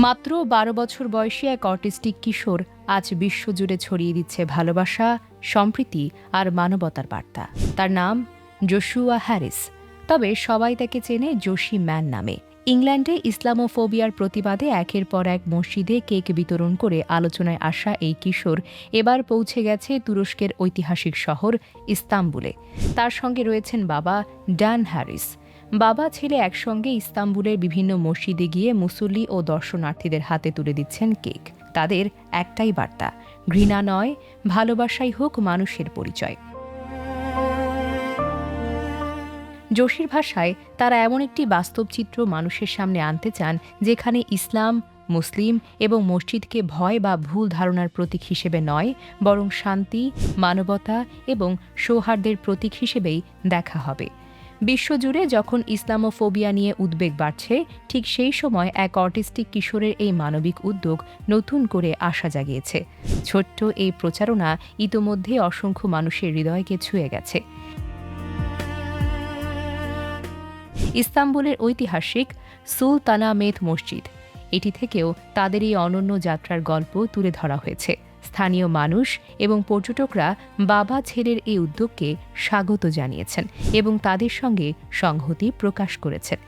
মাত্র ১২ বছর বয়সী এক অটিস্টিক কিশোর আজ বিশ্বজুড়ে ছড়িয়ে দিচ্ছে ভালোবাসা, সম্প্রীতি আর মানবতার বার্তা। তার নাম জোশুয়া হ্যারিস, তবে সবাই তাকে চেনে জোশি ম্যান নামে। ইংল্যান্ডে ইসলামোফোবিয়ার প্রতিবাদে একের পর এক মসজিদে কেক বিতরণ করে আলোচনায় আসা এই কিশোর এবার পৌঁছে গেছে তুরস্কের ঐতিহাসিক শহর ইস্তাম্বুলে। তার সঙ্গে রয়েছেন বাবা ড্যান হ্যারিস। বাবা ছেলে একসঙ্গে ইস্তাম্বুলের বিভিন্ন মসজিদে গিয়ে মুসল্লি ও দর্শনার্থীদের হাতে তুলে দিচ্ছেন কেক। তাদের একটাই বার্তা, ঘৃণা নয়, ভালোবাসাই হোক মানুষের পরিচয়। জোশির ভাষায় তারা এমন একটি বাস্তব চিত্র মানুষের সামনে আনতে চান যেখানে ইসলাম, মুসলিম এবং মসজিদকে ভয় বা ভুল ধারণার প্রতীক হিসেবে নয়, বরং শান্তি, মানবতা এবং সৌহার্দ্যের প্রতীক হিসেবেই দেখা হবে। বিশ্বজুড়ে যখন ইসলামোফোবিয়া নিয়ে উদ্বেগ বাড়ছে, ঠিক সেই সময় এক অটিস্টিক কিশোরের এই মানবিক উদ্যোগ নতুন করে আশা জাগিয়েছে। ছোট্ট এই প্রচারণা ইতোমধ্যে অসংখ্য মানুষের হৃদয়কে ছুঁয়ে গেছে। ইস্তাম্বুলের ঐতিহাসিক সুলতানামেত মসজিদ, এটি থেকেও তাদের এই অনন্য যাত্রার গল্প তুলে ধরা হয়েছে। স্থানীয় মানুষ এবং পর্যটকরা বাবা ছেলের এই উদ্যোগকে স্বাগত জানিয়েছেন এবং তাদের সঙ্গে সংহতি প্রকাশ করেছেন।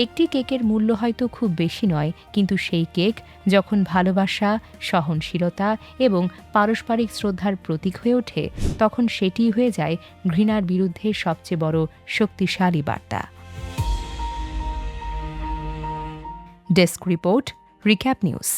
একটি কেকের মূল্য হয়তো খুব বেশি নয়, কিন্তু সেই কেক যখন ভালোবাসা, সহনশীলতা এবং পারস্পরিক শ্রদ্ধার প্রতীক হয়ে ওঠে, তখন সেটিই হয়ে যায় ঘৃণার বিরুদ্ধে সবচেয়ে বড় শক্তিশালী বার্তা। Desk report, recap news.